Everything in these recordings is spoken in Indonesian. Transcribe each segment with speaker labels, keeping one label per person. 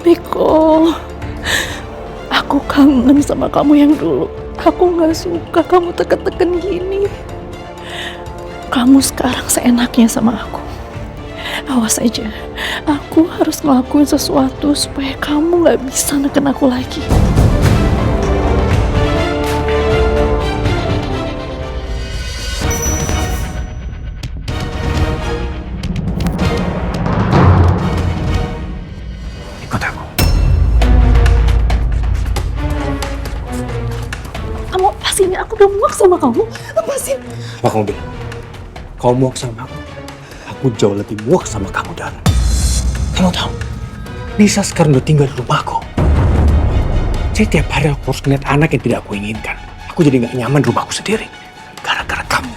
Speaker 1: Miko, aku kangen sama kamu yang dulu. Aku gak suka kamu teken-teken gini. Kamu sekarang seenaknya sama aku. Awas aja, aku harus ngelakuin sesuatu supaya kamu gak bisa neken aku lagi.
Speaker 2: Ikut aku.
Speaker 1: Kamu lepasin ya, aku udah muak sama kamu. Lepasin.
Speaker 2: Apa kamu bilang? Kau muak sama aku? Aku jauh lebih muak sama kamu, Dan. Kamu tahu, Nisa sekarang udah tinggal di rumahku. Jadi tiap hari aku harus ngeliat anak yang tidak aku inginkan. Aku jadi gak nyaman di rumahku sendiri. Gara-gara kamu.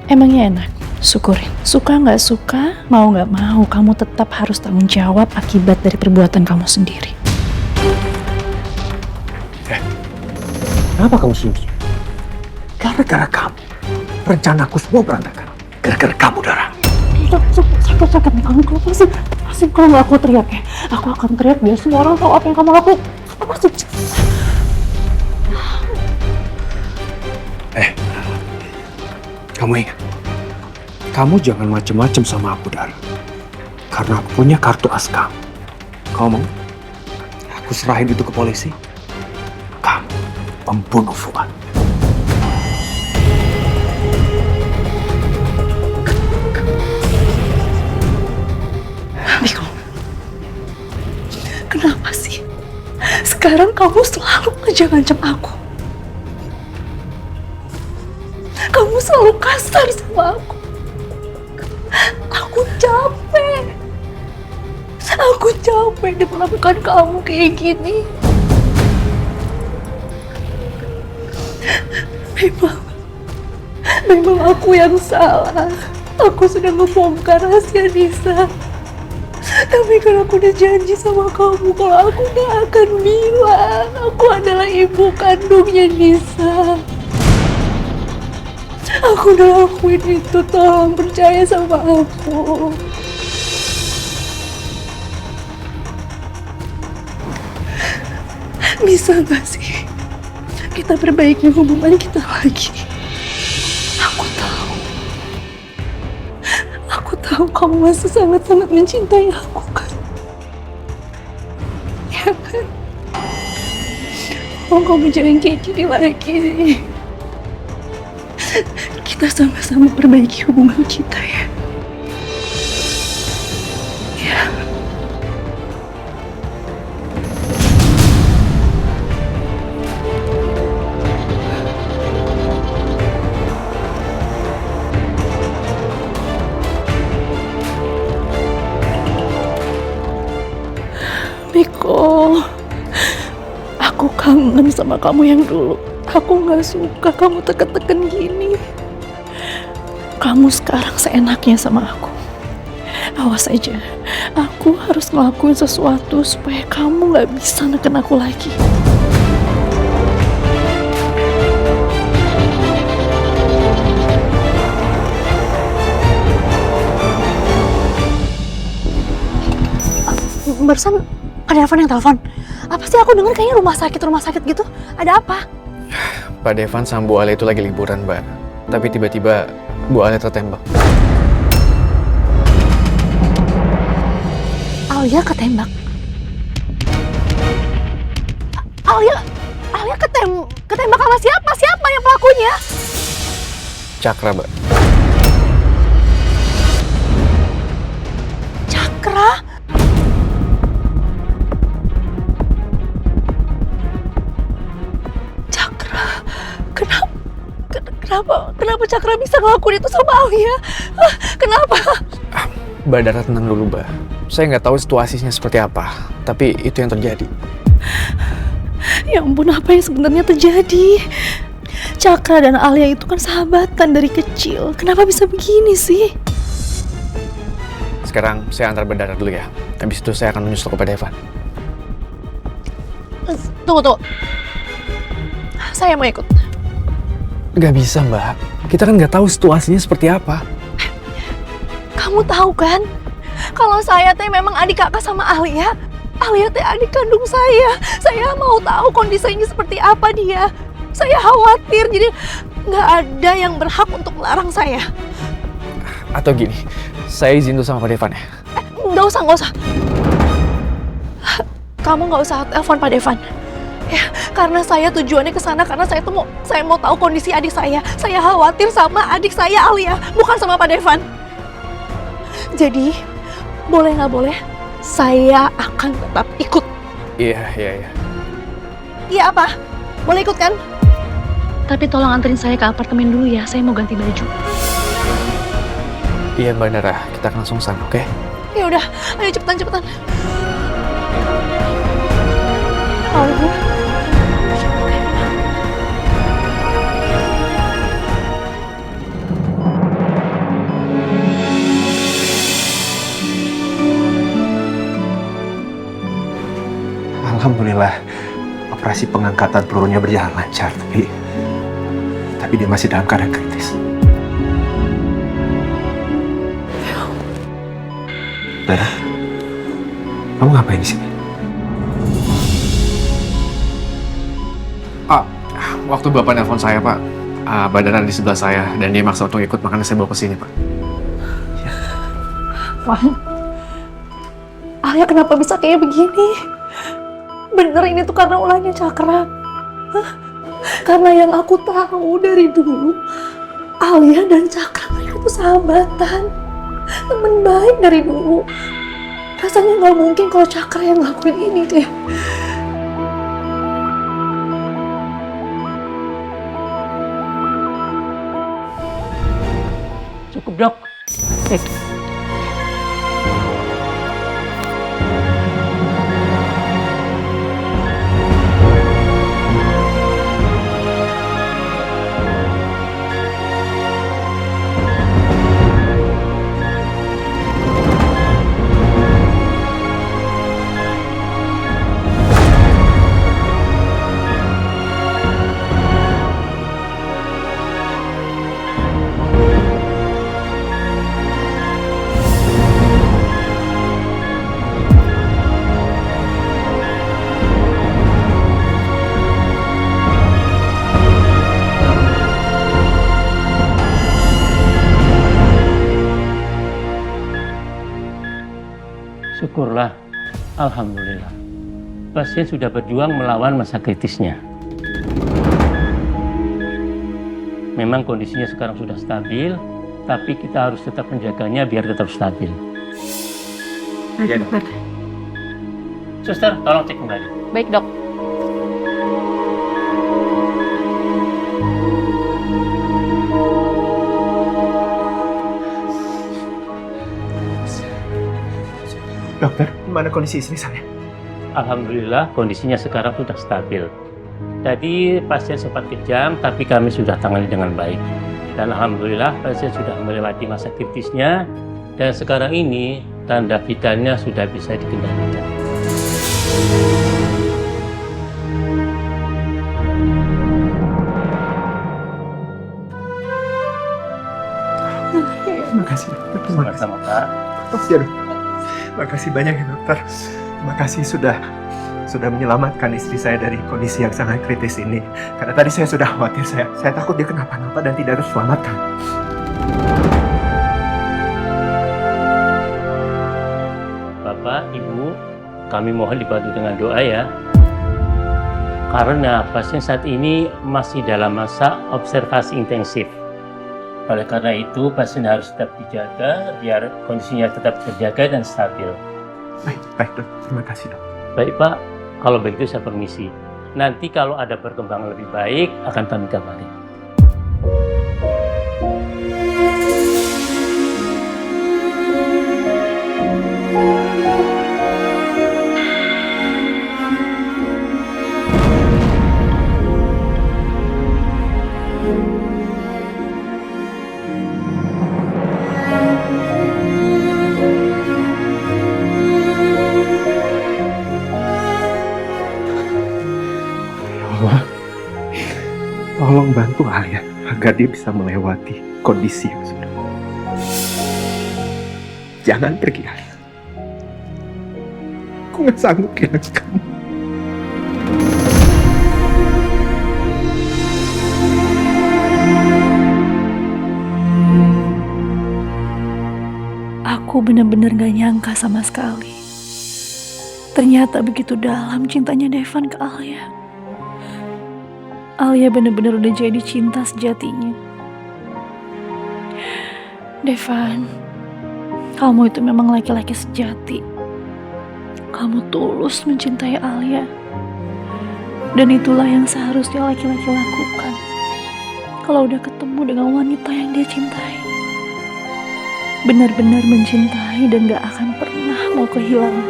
Speaker 1: Emangnya enak? Syukurin. Suka nggak suka, mau nggak mau, kamu tetap harus tanggung jawab akibat dari perbuatan kamu sendiri.
Speaker 2: Kenapa kamu senyum? Gara-gara kamu. Rencanaku semua berantakan. Gara-gara kamu, Dara.
Speaker 1: Sakit nih kamu, lepasin. Kalau nggak aku teriak ya. Aku akan teriak biar semua orang tahu apa yang kamu lakukan. Lepasin.
Speaker 2: Kamu ingat? Kamu jangan macem-macem sama aku, Dara. Karena aku punya kartu as kamu. Kamu mau? Aku serahin itu ke polisi. Kamu pembunuh Fuad.
Speaker 1: Miko, kenapa sih? Sekarang kamu selalu ngancam aku. Kamu selalu kasar sama aku. Aku capek. Aku capek diperlakukan kamu kayak gini. Memang aku yang salah. Aku sudah ngebongkar rahasia Nisa. Tapi kan aku udah janji sama kamu kalau aku gak akan bilang aku adalah ibu kandungnya Nisa. Aku udah lakuin itu, tolong percaya sama aku. Bisa gak sih kita perbaiki hubungan kita lagi? Aku tahu kamu masih sangat-sangat mencintai aku kan? Ya kan? Oh, kamu jangan kayak gini lagi. Kita sama-sama perbaiki hubungan kita ya. Ya. Miko, aku kangen sama kamu yang dulu. Aku gak suka kamu teken-teken gini. Kamu sekarang seenaknya sama aku. Awas aja, aku harus ngelakuin sesuatu supaya kamu gak bisa neken aku lagi. Barusan ada Evan yang telepon. Apa sih, aku dengar kayaknya rumah sakit gitu. Ada apa?
Speaker 3: Pak Devan sama Bu Ale itu lagi liburan, Mbak. Tapi tiba-tiba Bu Ale tertembak.
Speaker 1: Alia ketembak? Alia ketembak sama siapa? Siapa yang pelakunya?
Speaker 3: Cakra, Mbak.
Speaker 1: Cakra? Kenapa Cakra bisa ngelakuin itu sama Alia? Kenapa?
Speaker 3: Mbak Dara, tenang dulu, Mbak. Saya nggak tahu situasinya seperti apa, tapi itu yang terjadi.
Speaker 1: Ya ampun, apa yang sebenarnya terjadi? Cakra dan Alia itu kan sahabatan dari kecil. Kenapa bisa begini sih?
Speaker 3: Sekarang saya antar Mbak Dara dulu ya. Habis itu saya akan menyusul kepada Evan.
Speaker 1: Tunggu. Saya mau ikut.
Speaker 3: Nggak bisa, Mbak. Kita kan nggak tahu situasinya seperti apa.
Speaker 1: Kamu tahu kan, kalau saya teh memang adik kakak sama Alia. Alia teh adik kandung saya. Saya mau tahu kondisinya seperti apa dia. Saya khawatir, jadi nggak ada yang berhak untuk melarang saya.
Speaker 3: Atau gini, saya izin dulu sama Pak Devan ya.
Speaker 1: Nggak usah, nggak usah. Kamu nggak usah telepon Pak Devan. Ya, karena saya tujuannya ke sana karena saya mau tahu kondisi adik saya. Saya khawatir sama adik saya Alia, bukan sama Pak Devan. Jadi, boleh nggak boleh, saya akan tetap ikut.
Speaker 3: Iya.
Speaker 1: Iya apa? Boleh ikut kan? Tapi tolong anterin saya ke apartemen dulu ya, saya mau ganti baju.
Speaker 3: Iya, Mbak Nara. Kita akan langsung sana, oke?
Speaker 1: Ya udah, ayo cepetan. Oh.
Speaker 2: Alhamdulillah operasi pengangkatan pelurunya berjalan lancar, tapi dia masih dalam keadaan kritis. Dara, kamu ngapain di sini?
Speaker 3: Pak, waktu Bapak nelfon saya, Pak, Badara di sebelah saya dan dia maksa untuk ikut, makanya saya bawa ke sini, Pak.
Speaker 1: Wan, Alia kenapa bisa kayak begini? Bener ini tuh karena ulahnya Cakra. Hah? Karena yang aku tahu dari dulu, Alia dan Cakra mereka tuh sahabatan, temen baik dari dulu. Rasanya nggak mungkin kalau Cakra yang ngelakuin ini deh.
Speaker 4: Cukup, Dok. Syukurlah, alhamdulillah. Pasien sudah berjuang melawan masa kritisnya. Memang kondisinya sekarang sudah stabil, tapi kita harus tetap menjaganya biar tetap stabil.
Speaker 1: Baik, dokter.
Speaker 4: Suster, tolong cek kembali.
Speaker 1: Baik, Dok.
Speaker 2: Dokter, gimana kondisi istri saya?
Speaker 4: Alhamdulillah, kondisinya sekarang sudah stabil. Tadi pasien sempat kejang, tapi kami sudah tangani dengan baik. Dan alhamdulillah, pasien sudah melewati masa kritisnya, dan sekarang ini tanda vitalnya sudah bisa dikendalikan.
Speaker 2: Terima kasih, dokter. Terima kasih.
Speaker 4: Sama-sama, Pak.
Speaker 2: Ya, dokter. Terima kasih banyak ya, dokter. Terima kasih sudah menyelamatkan istri saya dari kondisi yang sangat kritis ini. Karena tadi saya sudah khawatir, saya takut dia kenapa-napa dan tidak terselamatkan.
Speaker 4: Bapak, Ibu, kami mohon dibantu dengan doa ya. Karena pasien saat ini masih dalam masa observasi intensif. Oleh karena itu, pasien harus tetap dijaga biar kondisinya tetap terjaga dan stabil.
Speaker 2: Baik, dok. Terima kasih, dok.
Speaker 4: Baik, Pak. Kalau begitu saya permisi. Nanti kalau ada perkembangan lebih baik, akan kami kabari.
Speaker 2: Allah, tolong bantu Alia
Speaker 3: agar dia bisa melewati kondisi yang sudah. Jangan pergi, Arya. Aku nggak sanggup kehilangan kamu.
Speaker 1: Aku benar-benar gak nyangka sama sekali. Ternyata begitu dalam cintanya Devan ke Alia. Alia benar-benar udah jadi cinta sejatinya. Devan, kamu itu memang laki-laki sejati. Kamu tulus mencintai Alia. Dan itulah yang seharusnya laki-laki lakukan kalau udah ketemu dengan wanita yang dia cintai. Benar-benar mencintai dan gak akan pernah mau kehilangan.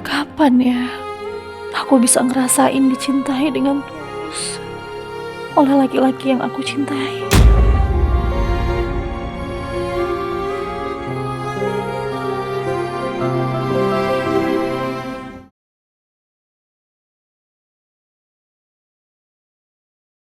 Speaker 1: Kapan ya aku bisa ngerasain dicintai dengan tulus oleh laki-laki yang aku cintai?